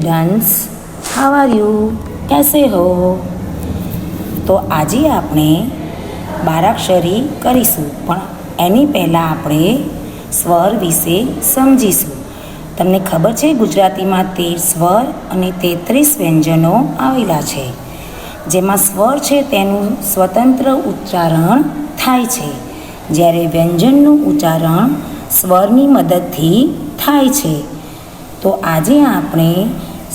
Students, how are you? कैसे हो? तो આજે આપણે બારાક્ષરી કરીશું, પણ એની પહેલાં આપણે સ્વર વિશે સમજીશું. તમને ખબર છે ગુજરાતીમાં 13 સ્વર અને 33 વ્યંજનો આવેલા છે. જેમાં સ્વર છે તેનું સ્વતંત્ર ઉચ્ચારણ થાય છે, જ્યારે વ્યંજનનું ઉચ્ચારણ સ્વરની મદદથી થાય છે. તો આજે આપણે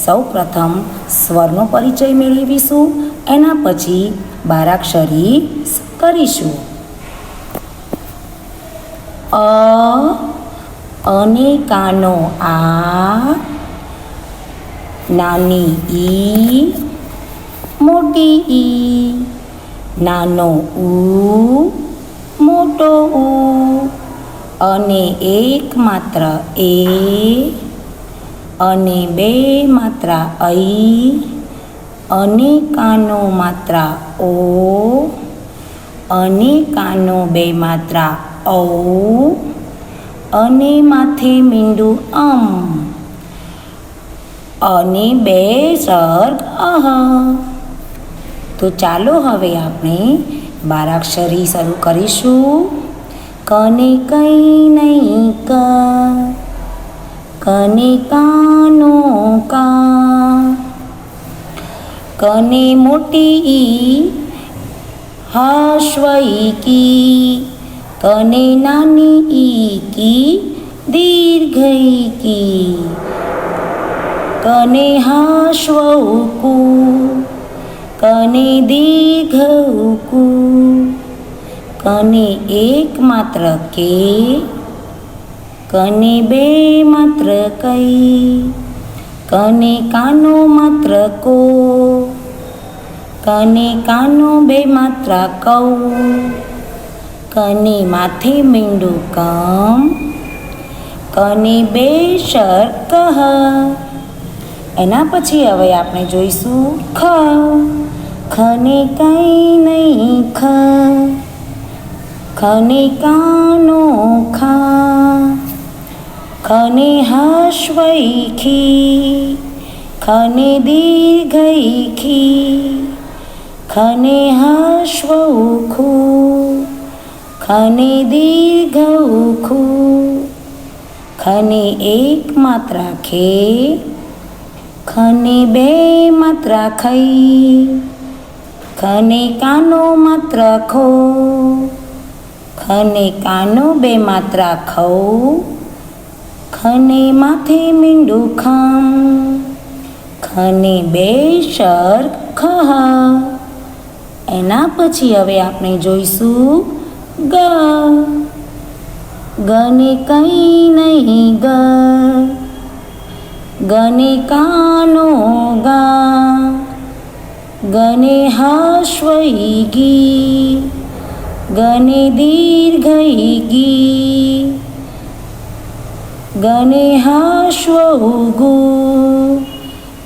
સૌપ્રથમ સ્વરનો પરિચય મેળવીશું, એના પછી બારાક્ષરી કરીશું. અને કાનો આ, નાની ઈ, મોટી ઈ, નાનો ઉ, મોટો ઉ, અને એક માત્ર એ, અને બે માત્રા ઐ, અને કાનો માત્રા ઓ, અને કાનો બે માત્રા ઔ, અને માથે મીંડું અમ, અને બે સર્ગ અહ. તો ચાલો હવે આપણે બારાક્ષરી શરૂ કરીશું. કને કંઈ નહીં ક, કને કાનો કા, કને મોટી ઈ, હાશ્વઈ કી, કને નાની ઈ કી, દીર્ઘઈ કી, કને હાશ્વ કુ, કને દીર્ઘ કુ, કને એક માત્ર કે, કને બે માત્ર કઈ, કને કાનો માત્ર કો, કને કાનો બે માત્રા કૌ, કને માથે મીંડું કમ, કને બે શર કહ. એના પછી હવે આપણે જોઈશું ખ. ખને કંઈ નહીં ખ, ખને કાનો ખા, ખને હાશ્વઈ ખી, ખને દીર્ઘઈ ખી, ખને હાશ્વ ખુ, ખને દીર્ઘ ખુ, ખને એક માત્રા ખે, ખને બે માત્રા ખઈ, ખને કાનો માત્રા ખો, ખને કાનો બે માત્રા ખૌ, ખને માથે મીંડું ખમ, ખને બે શર ખહ. એના પછી હવે આપણે જોઈશું ગ. ગને કંઈ નહીં ગ, ગને કાનો ગા, ગને હાશ્વઈ ગી, ગને દીર્ઘઈ ગી, ગને હાશ્વ ગુ,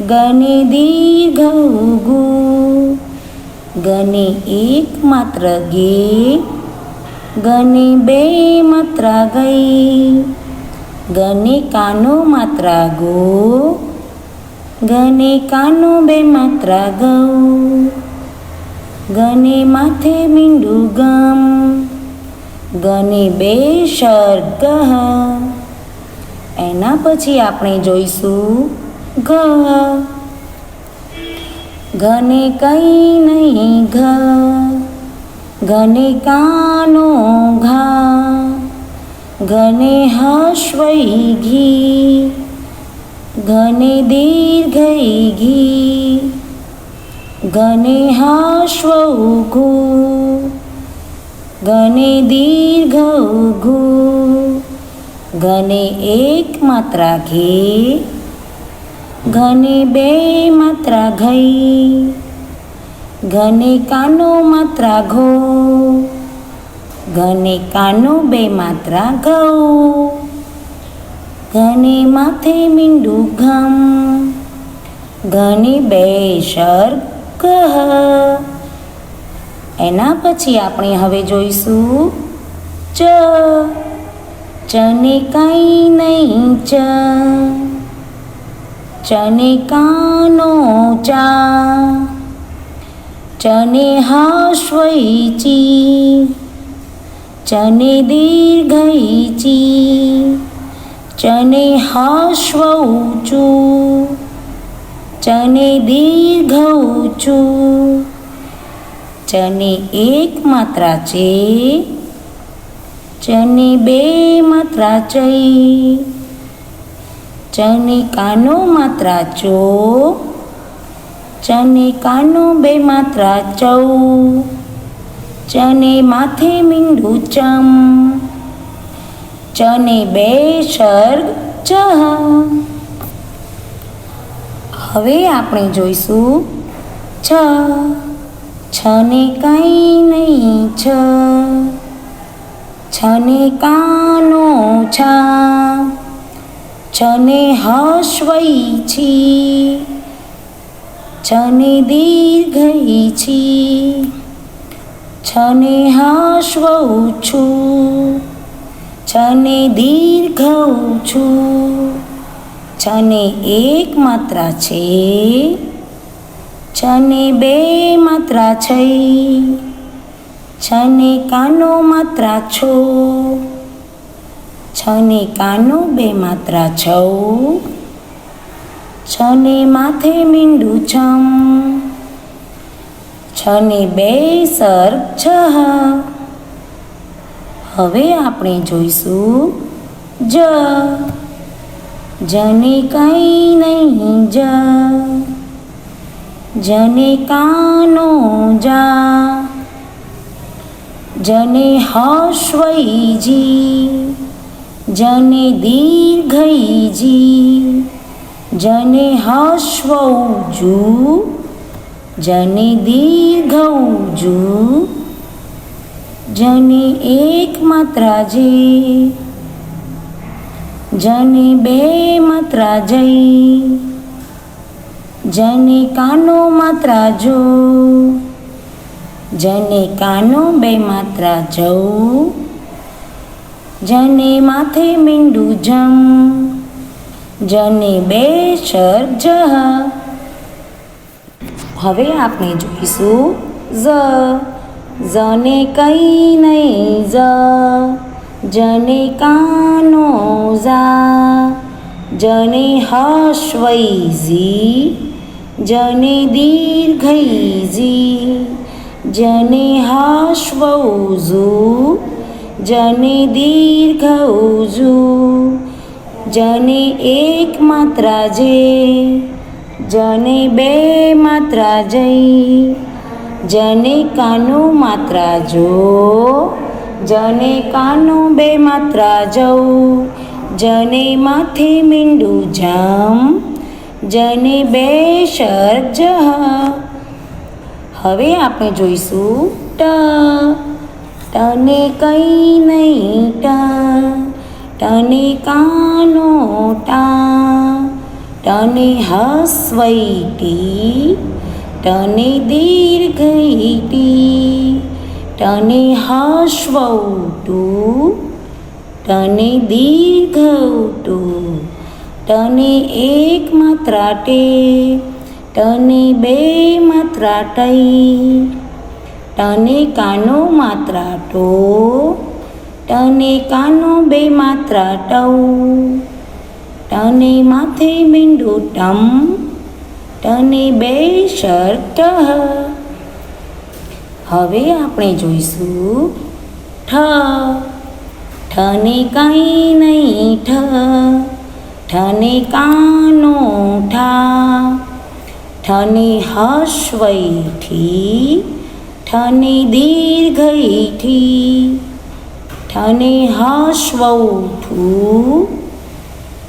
ગને દીર્ઘ ગુ, ગને એક માત્ર ગે, ગને બે માત્રા ગઈ, ગને કાનો માત્રા ગો, ગને કાનો બે માત્રા ગૌ, ગને માથે મીંડું ગમ, ગને બે શર ગહ. એના પછી આપણે જોઈશું ઘ. ઘને કંઈ નહીં ઘ, ઘને કાનો ઘા, ઘને હાશ્વઈ ઘી, ઘને દીર્ઘઈ ઘી, ઘને હાશ્વ ઘુ, ઘને દીર્ઘ ઘુ, ઘને એક માત્રા ઘે, ઘને બે માત્રા ઘઈ, ઘને કાનો માત્રા ઘો, ઘને કાનો બે માત્રા ગૌ, ઘને માથે મીંડું ઘમ, ઘને બે શર કહ. એના પછી આપણે હવે જોઈશું ચ. ચને કંઈ નહીં ચ, ચને કાનો ચા ચને હાશ્વૈચી ચને દીર્ઘૈચી ચને હાશ્વૌચુ ચને દીર્ઘૌચુ ચને એક માત્રા છે ચને બે માત્રા ચઈ ચને કાનો માત્રા ચો ચને કાનો બે માત્રા ચૌ ચને માથે મીંડું ચમ ચને બે સર્ગ ચ. હવે આપણે જોઈશું છ. છને કંઈ નહીં છ છને કાનો છા છને હશ્વૈછી છને દીર્ઘૈછી છને હશ્વૌછું છને દીર્ઘૌછું છને એક માત્રા છે છને બે માત્રા છે છને કાનો માત્રા છો છને કાનો બે માત્રા છૌ છને માથે મીંડું છમ છને બે સર્ગ છ. હવે આપણે જોઈશું જ. જને કંઈ નહીં જ જને કાનો જા જને હશ્વૈજી જને દીર્ઘૈજી જને હશ્વૌજુ જને દીર્ઘૌજુ જને એક માત્રા જે જને બે માત્રા જઈ જને કાનો માત્રા જો જને કાનો બે માત્રા જઉ જને માથે મીંડું જમ જને બે સર્ગ જ. હવે આપણે જોઈશું ઝ. ઝને કંઈ નહીં ઝ જને કાનો ઝા જને હશ્વૈઝી જને દીર્ઘૈઝી જને હશ્વૌઝુ જને દીર્ઘૌઝુ જને એક માત્રા જે જને બે માત્રા જઈ જને કાનો માત્રા જો જને કાનો બે માત્રા જઉ જને માથે મીંડું જમ જને બે સર્ગ જ. હવે આપણે જોઈશું ટ. ટને કંઈ નહીં ટ ટને કાનો ટા ટને હસ્વૈટી ટને દીર્ઘૈટી ટને હશ્વૌટુ ટને દીર્ઘૌટુ ટને એક માત્રા ટે ટને બે માત્રા ટઈ ટને કાનો માત્રા ટો ટને કાનો બે માત્રા ટૌ ટને માથે મીંડું ટમ ટને બે સર્ગ ટ. હવે આપણે જોઈશું ઠ. ઠને કંઈ નહીં ઠ ઠને કાનો ઠા ઠને હશ્વૈઠી ઠને દીર્ઘૈઠી ઠને હશ્વૌઠુ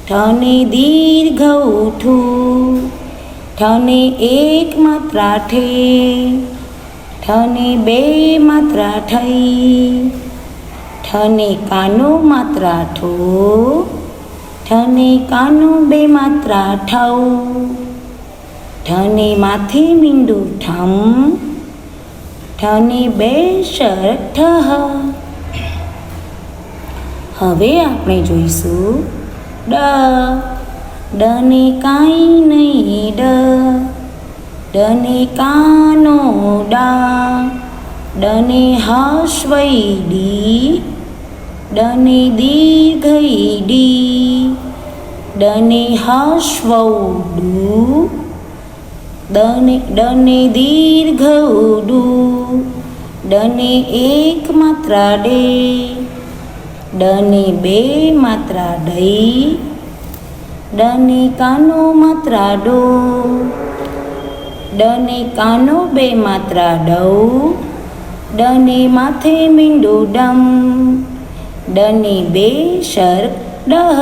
ઠને દીર્ઘૌઠુ ઠને એક માત્રા ઠે ઠને બે માત્રા ઠઈ ઠને કાનો માત્રા ઠો ઠને કાનો બે માત્રા ઠૌ ઠને માથે મીંડું ઠમ ઠને બે સર્ગ ઠ. હવે આપણે જોઈશું ડ. ડને કાંઈ નહીં ડને કાનો ડા, ડને હાશ્વઈ ડી, ડને દીર્ઘઈ ડી, ડને હાશ્વઉ ડુ, ડને દીર્ઘઉ ડુ, ડને એક માત્રા ડે, ડને બે માત્રા ડઈ, ડને કાનો માત્રા ડો, ડને કાનો બે માત્રા ડઉ, ડને માથે મીંડું ડમ, ડને બે શર્ક ડહ.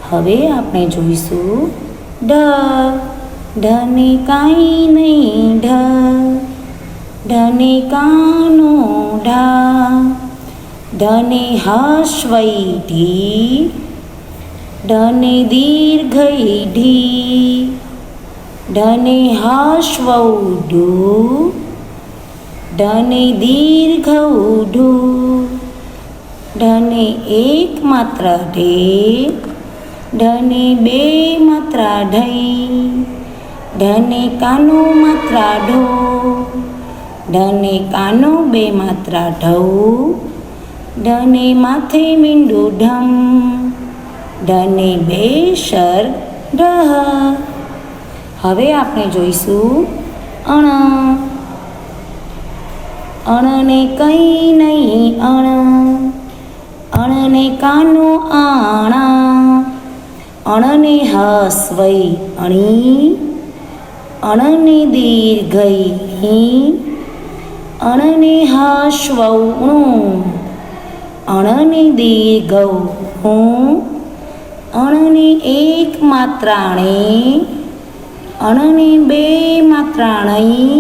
હવે આપણે જોઈશું ઢને કાંઈ નહીં ઢને કાનો ઢા, ઢને હાશ્વઈ ઢી, ઢને દીર્ઘઈ ઢી, ઢને હાશ્વઉ ઢુ, ઢને દીર્ઘઉ ઢુ, ઢને એક માત્રા ઢે, ઢને બે માત્રા ઢઈ, ઢને કાનો માત્રા ઢો, ઢને કાનો બે માત્રા ઢઉ, ઢને માથે મીંડું ઢમ, ઢને બે શર્ક ઢ. હવે આપણે જોઈશું અણને કંઈ નહીં અણને કાનો આણા, અણને હસ્વઈ અણી, અણને દીર્ઘઈ, અણને હાશ્વઉ અણને દીર્ઘઉ, અણને એક માત્રાણે, અણને બે માત્રાણઈ,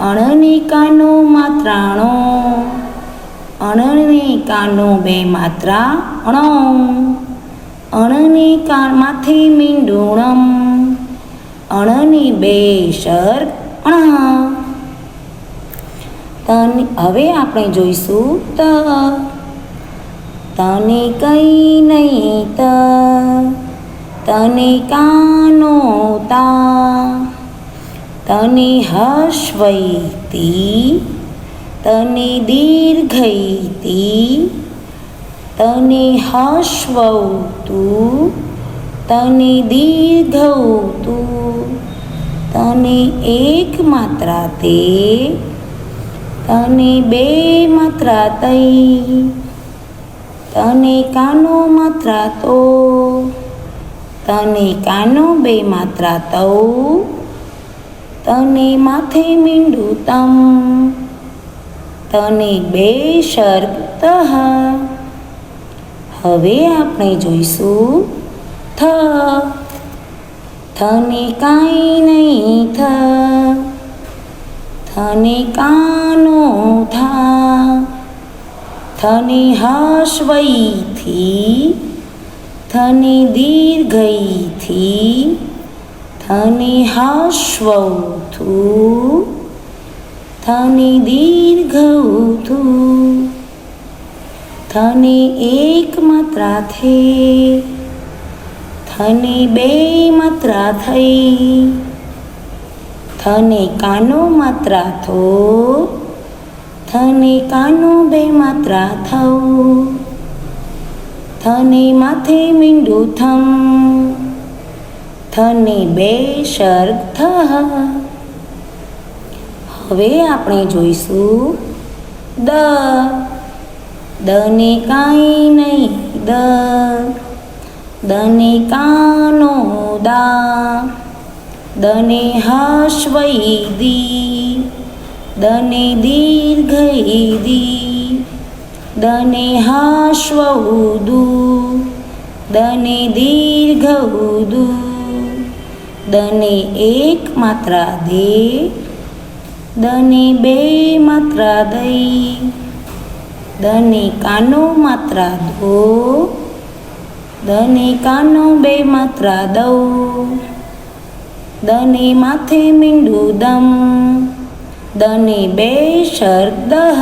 અણને કાનો માત્રાણો, અણને કાનો બે માત્રા અણો, અણને માથે મીંડુણમ, અણને બે શર્ક અણ. હવે આપણે જોઈશું તને કંઈ નહીં તને કાનો તા, તને હાશ્વઈ તી, તને દીર્ઘઈ તી, તને હાશ્વઉ તું, તને દીર્ઘઉ તું, તને એક માત્રા તે, તને બે માત્રા તઈ, તને કાનો માત્રા તો, તને કાનો બે માત્રા તૌ, તને માથે મીંડું તમ, તને બે શર્ક તહ. હવે આપણે જોઈશું થને કાંઈ નહીં થને કાનો થા, થને હાશ્વઈ થી, થને દીર્ઘઈ થી, થને હાશ્વઉ થુ, થને દીર્ઘઉ થુ, થને એક માત્રા થે, થને બે માત્રા થઈ, થને કાનો માત્રા થો, થને કાનો બે માત્રા થઉ, થને માથે મીંડું થમ, થને બે શર્ક થ. હવે આપણે જોઈશું દને કાંઈ નહીં દને કાનો દા, દને હાશ્વઈ દી, દને દીર્ઘઈ દી, દને હાશ્વઉ દુ, દને દીર્ઘઉ દુ, દને એક માત્રા દે, દને બે માત્રા દઈ, દને કાનો માત્રા દો, દને કાનો બે માત્રા દઉ, દને માથે મીંડું દમ, દને બે શર્ક દહ.